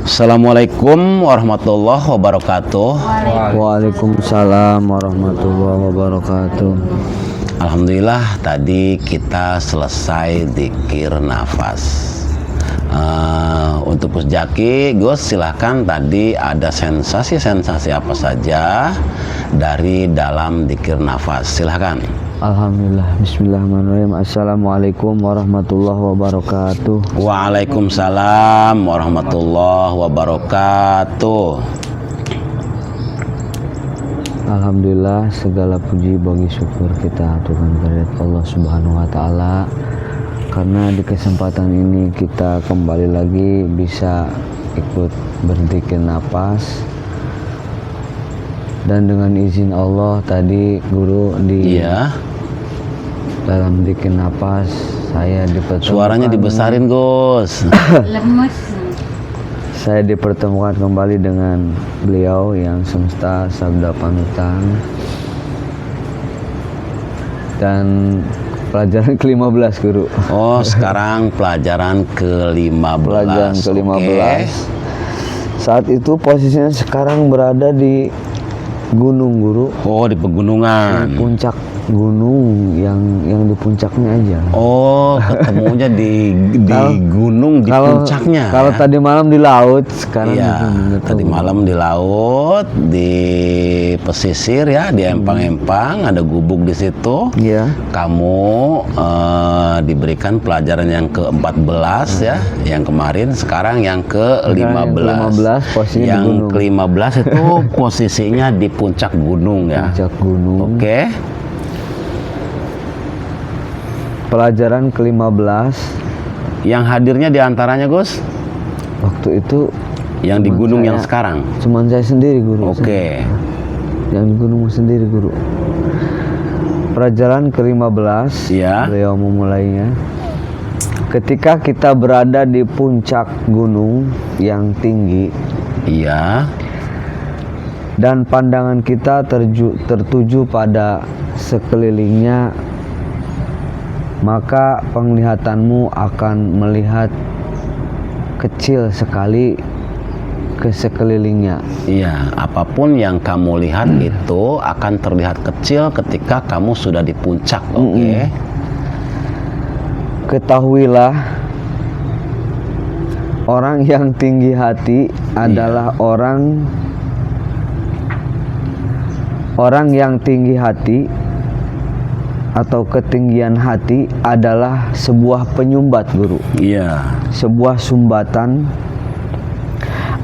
Assalamualaikum warahmatullahi wabarakatuh. Waalaikumsalam warahmatullahi wabarakatuh. Alhamdulillah tadi kita selesai dzikir nafas. Untuk Gus Jaki, Gus silahkan, tadi ada sensasi-sensasi apa saja dari dalam dzikir nafas, silahkan. Alhamdulillah, bismillahirrahmanirrahim. Assalamualaikum warahmatullahi wabarakatuh. Waalaikumsalam warahmatullahi wabarakatuh. Alhamdulillah, segala puji bagi syukur kita Tuhan kehadirat Allah Subhanahu wa taala, karena di kesempatan ini kita kembali lagi bisa ikut berzikir nafas. Dan dengan izin Allah tadi guru di dalam dzikir nafas saya dipertemukan. Suaranya dibesarin, Gus. Lemes. Saya dipertemukan kembali dengan beliau yang semesta sabda panutan. Dan pelajaran ke-15 guru. Oh, sekarang pelajaran ke-15. Pelajaran ke-15. Okay. Saat itu posisinya sekarang berada di gunung guru. Oh, di pegunungan. Di puncak gunung yang di puncaknya aja. Oh, ketemunya di gunung di puncaknya. Kalau ya? tadi malam di laut, sekarang tadi malam di laut, di pesisir ya, di empang-empang, ada gubuk di situ. Iya. Kamu diberikan pelajaran yang ke-14 ya, yang kemarin, sekarang yang ke-15. Posisinya yang di gunung. ke-15 itu posisinya di puncak gunung ya. Puncak gunung. Oke. Pelajaran ke-15 yang hadirnya diantaranya, Gus? waktu itu yang di gunung yang sekarang? Cuman saya sendiri guru. Oke. Yang di gunung sendiri guru. Pelajaran ke-15 beliau memulainya. Ketika kita berada di puncak gunung yang tinggi, dan pandangan kita tertuju pada sekelilingnya, maka penglihatanmu akan melihat kecil sekali ke sekelilingnya. Iya, apapun yang kamu lihat itu akan terlihat kecil ketika kamu sudah di puncak. Oke. Ketahuilah, orang yang tinggi hati adalah orang yang tinggi hati atau ketinggian hati adalah sebuah penyumbat guru. Iya. Sebuah sumbatan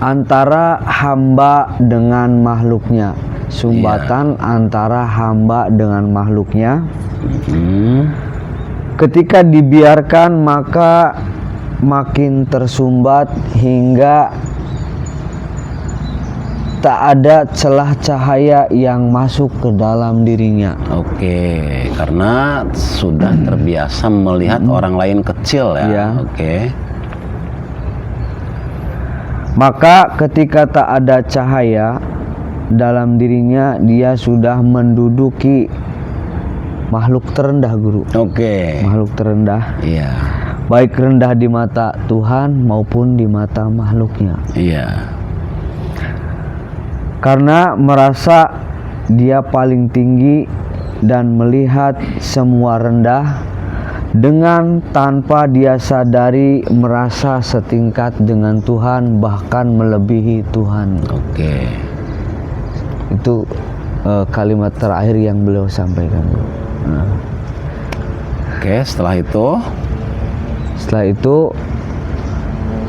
antara hamba dengan makhluknya. Sumbatan antara hamba dengan makhluknya. Ketika dibiarkan maka makin tersumbat hingga tak ada celah cahaya yang masuk ke dalam dirinya. Oke, karena sudah terbiasa melihat orang lain kecil ya. Oke. Maka ketika tak ada cahaya dalam dirinya, dia sudah menduduki makhluk terendah guru. Oke. Makhluk terendah. Iya. Baik rendah di mata Tuhan maupun di mata makhluknya. Iya. Karena merasa dia paling tinggi dan melihat semua rendah, dengan tanpa dia sadari merasa setingkat dengan Tuhan, bahkan melebihi Tuhan. Oke. Itu kalimat terakhir yang beliau sampaikan. Oke, setelah itu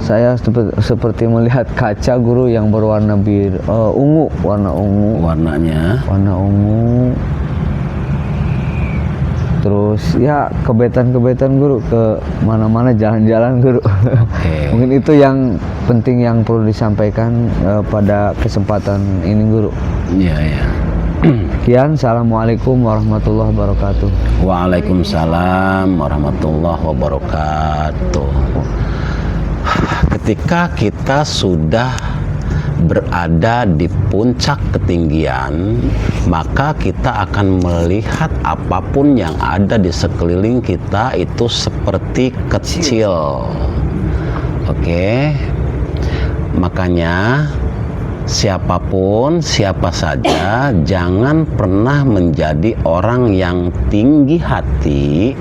saya seperti melihat kaca guru yang berwarna ungu, warna ungu. Warna ungu. Terus ya kebetan guru, ke mana-mana jalan-jalan guru. Mungkin itu yang penting yang perlu disampaikan pada kesempatan ini guru. Iya. Sekian, assalamualaikum warahmatullahi wabarakatuh. Waalaikumsalam warahmatullahi wabarakatuh. Ketika kita sudah berada di puncak ketinggian, maka kita akan melihat apapun yang ada di sekeliling kita itu seperti kecil. Oke. Makanya siapapun, siapa saja, jangan pernah menjadi orang yang tinggi hati,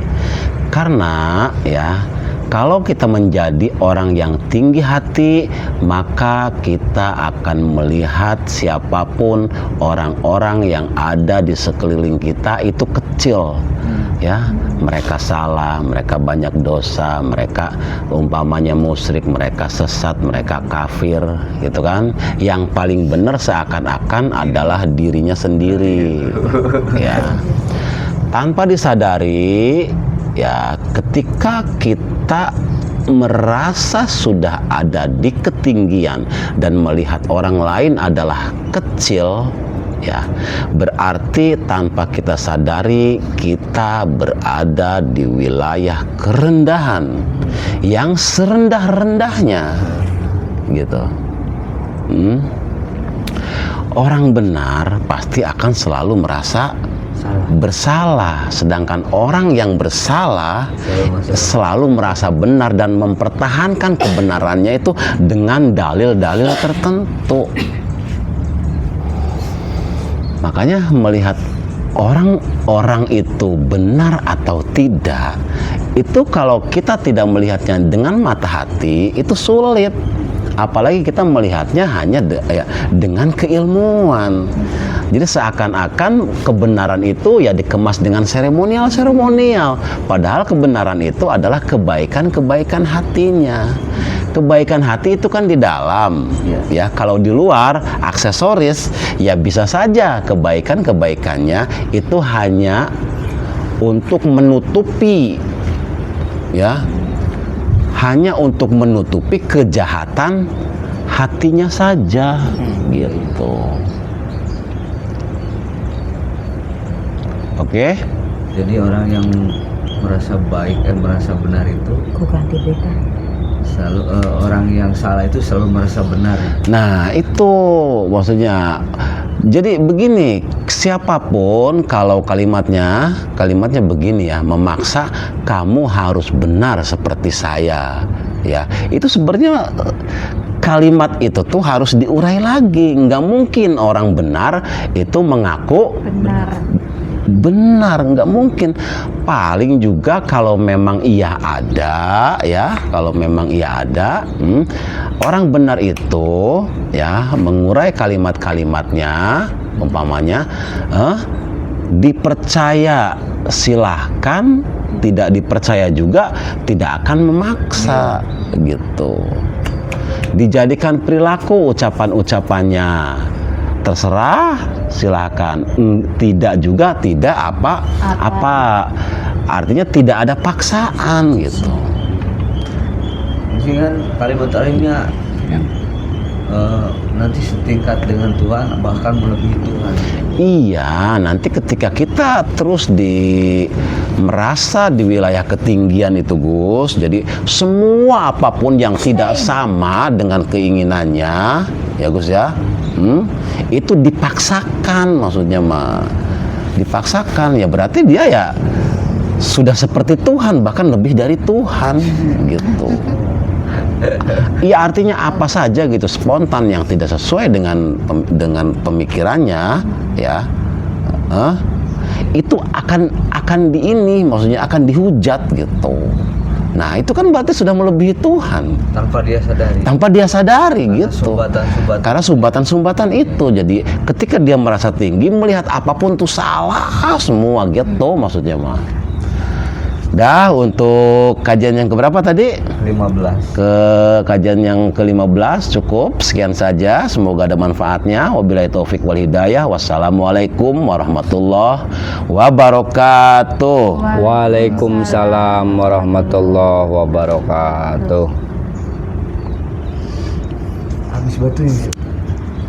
karena ya, kalau kita menjadi orang yang tinggi hati, maka kita akan melihat siapapun orang-orang yang ada di sekeliling kita itu kecil. Ya, mereka salah, mereka banyak dosa, mereka umpamanya musyrik, mereka sesat, mereka kafir, gitu kan. Yang paling benar seakan-akan adalah dirinya sendiri. Ya. Tanpa disadari, ya, ketika kita merasa sudah ada di ketinggian dan melihat orang lain adalah kecil, ya, berarti tanpa kita sadari kita berada di wilayah kerendahan yang serendah-rendahnya, gitu. Orang benar pasti akan selalu merasa bersalah, sedangkan orang yang bersalah selalu merasa benar dan mempertahankan kebenarannya itu dengan dalil-dalil tertentu. Makanya melihat orang-orang itu benar atau tidak, itu kalau kita tidak melihatnya dengan mata hati itu sulit. Apalagi kita melihatnya hanya dengan keilmuan. Jadi seakan-akan kebenaran itu ya dikemas dengan seremonial. Padahal kebenaran itu adalah kebaikan-kebaikan hatinya. Kebaikan hati itu kan di dalam, ya. Kalau di luar aksesoris, ya bisa saja kebaikannya itu hanya untuk menutupi, ya, hanya untuk menutupi kejahatan hatinya saja, gitu. Oke? Jadi orang yang merasa baik merasa benar itu selalu orang yang salah itu selalu merasa benar. Nah, itu maksudnya. Jadi begini, siapapun kalau kalimatnya begini ya, memaksa kamu harus benar seperti saya, ya. Itu sebenarnya kalimat itu tuh harus diurai lagi. Nggak mungkin orang benar itu mengaku benar, nggak mungkin. Paling juga kalau memang ia ada, ya, kalau memang ia ada, orang benar itu ya mengurai kalimat-kalimatnya, umpamanya dipercaya silahkan, tidak dipercaya juga tidak akan memaksa, gitu. Dijadikan perilaku ucapan-ucapannya, terserah, silakan. Tidak juga tidak apa. Artinya tidak ada paksaan, gitu. Jadi kan kalimat alimnya nanti setingkat dengan Tuhan, bahkan melebihi Tuhan. Iya, nanti ketika kita terus merasa di wilayah ketinggian itu, Gus, jadi semua apapun yang tidak sama dengan keinginannya, ya Gus ya, itu dipaksakan, maksudnya mah dipaksakan, ya berarti dia ya sudah seperti Tuhan, bahkan lebih dari Tuhan, gitu. Ya artinya apa saja gitu spontan yang tidak sesuai dengan pemikirannya, ya, itu akan maksudnya akan dihujat, gitu. Nah itu kan berarti sudah melebihi Tuhan tanpa dia sadari karena gitu. Karena sumbatan itu, jadi ketika dia merasa tinggi, melihat apapun tuh salah semua, gitu maksudnya mah. Dah, untuk kajian yang keberapa tadi? 15. Ke kajian yang ke-15 cukup. Sekian saja, semoga ada manfaatnya. Wabillahi taufik wal hidayah. Wassalamualaikum warahmatullahi wabarakatuh. Waalaikumsalam warahmatullahi wabarakatuh. Habis batu ini.